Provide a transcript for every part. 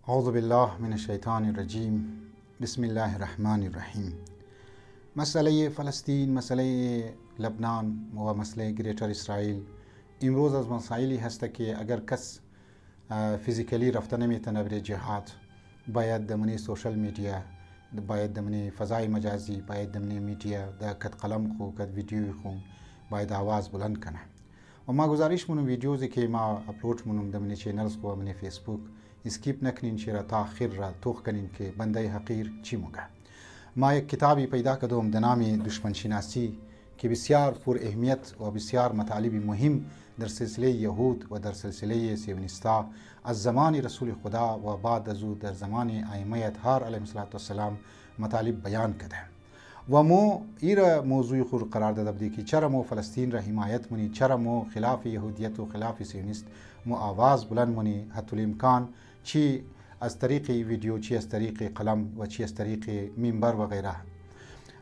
औज़ु बिल्लाहि मिनश्शैतानिर्रजीम बिस्मिल्लाहिर्रहमानिर्रहीम। मसले फ़लस्तीन, मसले लबनान व मसले ग्रेटर इसराइल इमरोज़ از مسائلی هست که اگر کس فیزیکلی رفته نمیتونه برای جهاد، باید دمنی سوشل میدیا، باید دمنی فضای مجازی، باید دمنی میدیا دا کد قلم خو کد ویدیو خو باید آواز بلند کنه. و ما گزارش منم ویدیوزی که ما اپلود منم دمنی چینلز خو منی فیسبوک اسکیپ نکنین چرا تاخیر را توخ کنین که بنده حقیر چی موگه. ما یک کتابی پیدا کردم به نام دشمن شناسی که بسیار پر اهمیت و بسیار مطالب مهم در سلسله یهود و در سلسله سیونیستا از زمان رسول خدا و بعد از او در زمان ائمه اطهار علیهم السلام مطالب بیان کرده و مو ایره موضوع خود قرار داده بودی که چرا مو فلسطین را حمایت منی، چرا مو خلاف یهودیت و خلاف سیونیست مو آواز بلند منی، حتی الامکان چی از طریق ویدیو، چی از طریق قلم و چی از طریق منبر و غیره.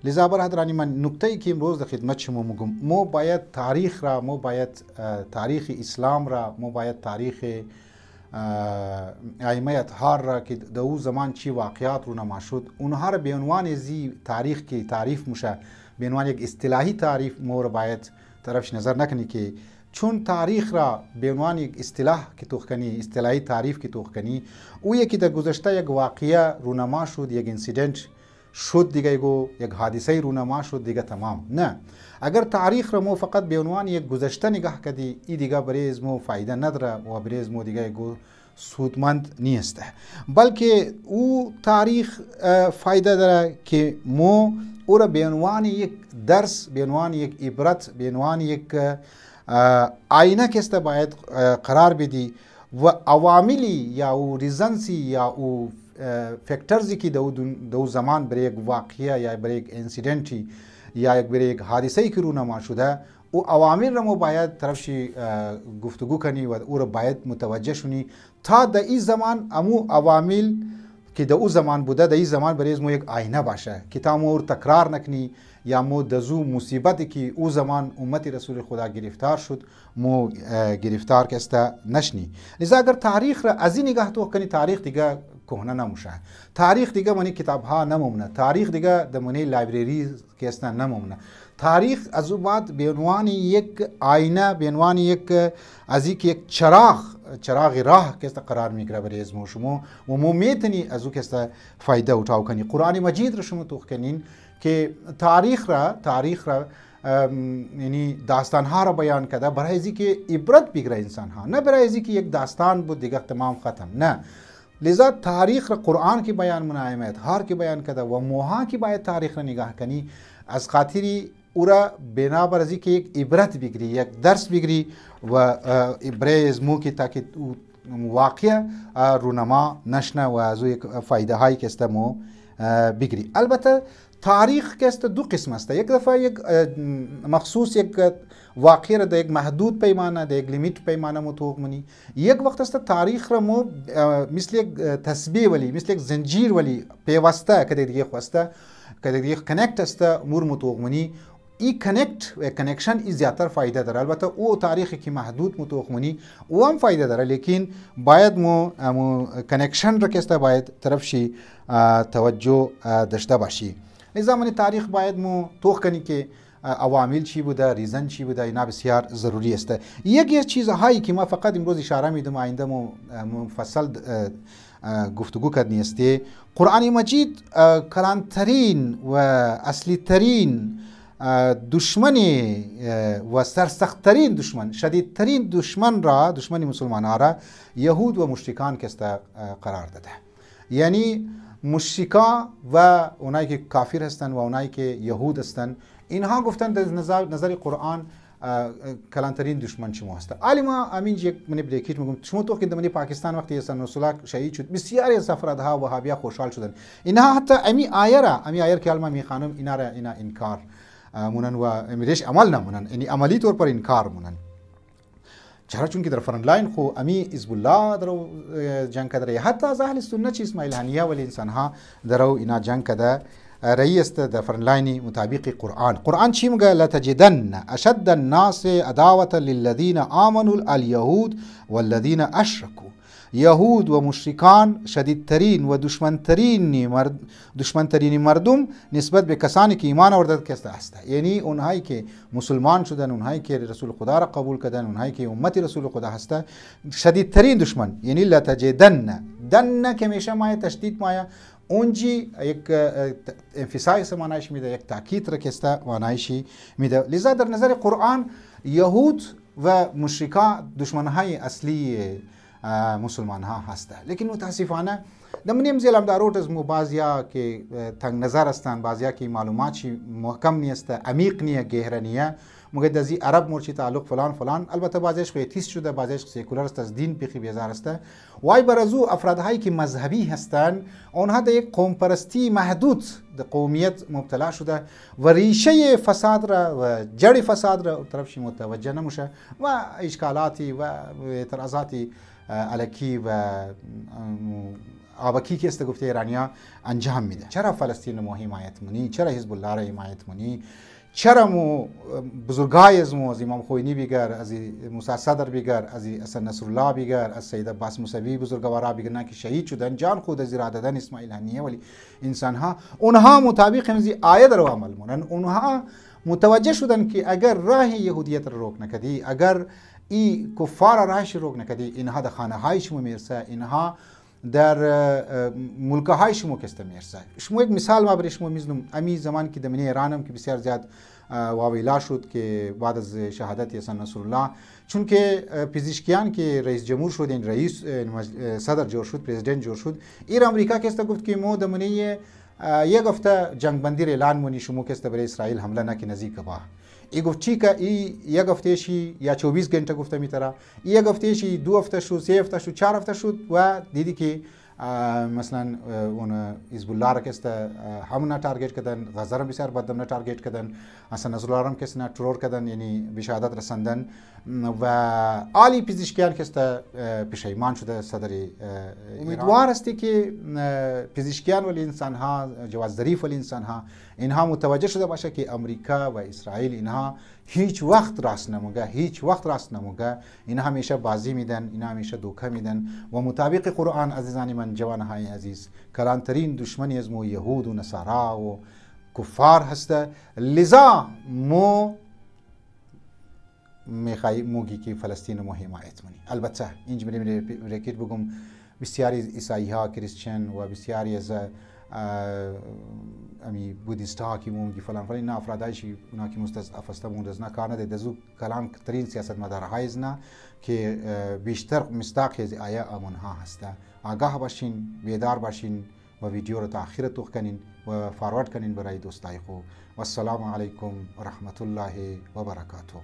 لذا برادرانی من نکته‌ای که امروز در خدمت شما میگم، ما باید تاریخ را، ما باید تاریخ اسلام را، ما باید تاریخ ائمه اطهار را که در او زمان چی واقعات رونما شد اونها را به عنوان زی تاریخ که تعریف میشه، به عنوان یک اصطلاحی تعریف ما را باید طرفش نظر نکنی که چون تاریخ را به عنوان یک اصطلاح که توخ کنی، اصطلاحی تعریف که توخ کنی، او یکی در گذشته یک واقعه رونما شد، یک انسیدنت شد دیگه، یک حادثه رونما شد دیگه تمام. نه، اگر تاریخ را مو فقط به عنوان یک گذشته نگاه کردی ای دیگه برای از مو فایده نداره و برای از مو دیگه سودمند نیست، بلکه او تاریخ فایده داره که مو او را به عنوان یک درس، به عنوان یک عبرت، به عنوان یک آینه که است باید قرار بدی و عواملی یا او ریزنسی یا او فکترزی که دو زمان برای یک واقعه یا برای یک انسیدنتی یا برای یک حادثه‌ای که رونما شده او عوامل را ما باید طرفشی گفتگو کنی و او را باید متوجه شونی تا در این زمان امو عوامل که در او زمان بوده در این زمان برای مو یک آینه باشه که تا مو تکرار نکنی یا مو دزو مصیبتی که او زمان امت رسول خدا گرفتار شد مو گرفتار کسته نشنی. لذا اگر تاریخ را از این نگاه تو کنی تاریخ دیگه کهنه نموشه، تاریخ دیگه منی کتاب ها نمومنه، تاریخ دیگه در منی لایبرری که است نمومنه. تاریخ از او بعد به عنوان یک آینه، به عنوان یک از یک چراغ راه که است قرار میگیره برای از شما و مو میتونی از او که است فایده اتاو کنی. قرآن مجید را شما توخ کنین که تاریخ را یعنی داستان ها را بیان کرده برای ازی که عبرت بگیره انسان ها، نه برای ازی که یک داستان بود دیگه تمام ختم. نه، لذا تاریخ را قرآن کی بیان منائمه اطهار کی بیان کرده و موها کی باید تاریخ را نگاه کنی از خاطری او را بنابر ازی که یک عبرت بگیری، یک درس بگیری و برای از مو که تاکه واقع رونما نشنه و از او یک فایده هایی که است مو بگیری. البته تاریخ که است دو قسم است، یک دفعه یک مخصوص یک واقعه را در یک محدود پیمانه، در یک لیمیت پیمانه متوق منی. یک وقت است تاریخ را مو مثل یک تسبیح ولی، مثل یک زنجیر ولی پیوسته که دیگه خواسته که دیگه کنکت است مور متوق منی. ای کنکشن ای زیادتر فایده داره. البته او تاریخی که محدود متوق منی او هم فایده داره، لیکن باید مو کنکشن را که است باید طرفشی توجه داشته باشی. لذا من تاریخ باید مو توخ کنی که عوامل چی بوده، ریزن چی بوده، اینا بسیار ضروری است. یک چیزهایی که ما فقط امروز اشاره میدم آینده مفصل گفتگو کردنی است. قرآن مجید کلانترین و اصلی ترین دشمن و سرسختترین دشمن، شدیدترین دشمن را، دشمن مسلمان را یهود و مشرکان که است قرار داده. یعنی مشرکا و اونایی که کافر هستند و اونایی که یهود هستند اینها گفتن در نظر قرآن کلانترین دشمن شما هست. عالما امین یک من بریکیت میگم شما تو که در پاکستان وقتی حسن رسول شهید شد بسیاری از افرادها وهابیا خوشحال شدن. اینها حتی امی آیر که علما میخوانم اینا انکار مونن و امیرش عمل نمونن، یعنی عملی طور پر انکار مونن. چرا؟ چون که در فرنت لاین خو امی حزب الله درو جنگ کرده، حتی از اهل سنت چی اسماعیل هنیه ولی انسان ها درو اینا جنگ کرده. رئیس در فرنت لاین مطابق قرآن چی میگه؟ لتجدن اشد الناس عداوة للذین آمنوا اليهود والذین اشركوا. یهود و مشرکان شدیدترین و دشمنترین مردم نسبت به کسانی که ایمان آوردند که هست. یعنی اونهایی که مسلمان شدن، اونهایی که رسول خدا را قبول کردن، اونهایی که امت رسول خدا هست، شدیدترین دشمن. یعنی لتجدن که میشه مایه تشدید مایه اونجی یک انفسایس معنایش میده، یک تاکید را کسته معنایش میده. لذا در نظر قرآن یهود و مشرکان دشمنهای اصلی مسلمان ها هسته. لیکن متاسفانه در منیم زیلم در روز مو بعضیا که تنگ نظر هستند، بعضیا که معلوماتشی محکم نیست، عمیق نیه، گهره نیه، مگه دزی عرب مرچی تعلق فلان فلان، البته بعضیش خیتیست شده، بعضیش سیکولر است، از دین پیخی بیزار است. وای برازو افرادهایی که مذهبی هستند اونها در یک قوم پرستی محدود در قومیت مبتلا شده و ریشه فساد را و جڑ فساد را طرفش متوجه نمیشه و اشکالاتی و اعتراضاتی الکی و آبکی که است گفته ایرانیا انجام میده. چرا فلسطین ما حمایت منی؟ چرا حزب الله را حمایت منی؟ چرا مو بزرگای از امام خوینی بیگر، از موسی صدر بیگر، از حسن نصر الله بیگر، از سید عباس موسوی بزرگوارا بیگر نه که شهید شدن، جان خود از را دادن اسماعیل هنیه، ولی انسان ها اونها مطابق همزی آیه رو عمل مونن، اونها متوجه شدن که اگر راه یهودیت رو روک نکدی، اگر ای کفار راهش روک نکدی، اینها در خانه های شما میرسه، اینها در ملک های شما کسته میرسه. شما یک مثال ما برای شما میزنم. امی زمان که دمنی ایرانم که بسیار زیاد واویلا شد که بعد از شهادت حسن نصر الله، چون که پزشکیان که رئیس جمهور شد، این رئیس صدر جور شد، پرزیدنت جور شد، ایر امریکا کسته گفت که ما دمنی یک هفته جنگ بندی اعلان مونی، شما کسته برای اسرائیل حمله نکنی نزدیک با. ای گفت چی که ای یک هفته شی یا 24 घंटे گفته میتره، یک هفته شی 2 هفته شد، 3 هفته شد، 4 هفته شد و دیدی که مثلا اون حزب الله را کسته همون تارگت کردن، غزه را بسیار بدم تارگت کردن، حسن نصر الله را کسته ترور کردن، یعنی به شهادت رساندن و عالی پزشکیان کسته پشیمان شده صدر امیدوار است که پزشکیان ولی انسان ها، جواز ظریف ولی انسان ها، اینها متوجه شده باشه که امریکا و اسرائیل اینها هیچ وقت راست نموگه، هیچ وقت راست نموگه، اینها همیشه بازی میدن، اینها همیشه دوکه میدن و مطابق قرآن عزیزان من، جوانهای عزیز، کلانترین دشمنی از مو یهود و نصارا و کفار هسته. لذا مو میخوای موگی که فلسطین مو حمایت منی. البته اینج بریکیت بگم بسیاری عیسایی ها، کریسچن و بسیاری از امی بودیست ها که موگی فلان فلان، نه افرادایشی اونا که مستضعف هستند موندزنا کارنده دزو کلام ترین سیاست مدارهای زنا که بیشتر مستاق از آیه آمونها هسته. آگاه باشین، بیدار باشین و ویدیو رو تا آخر توخ کنین و فارورد کنین برای دوستای خو. و السلام علیکم و رحمت الله و برکاته.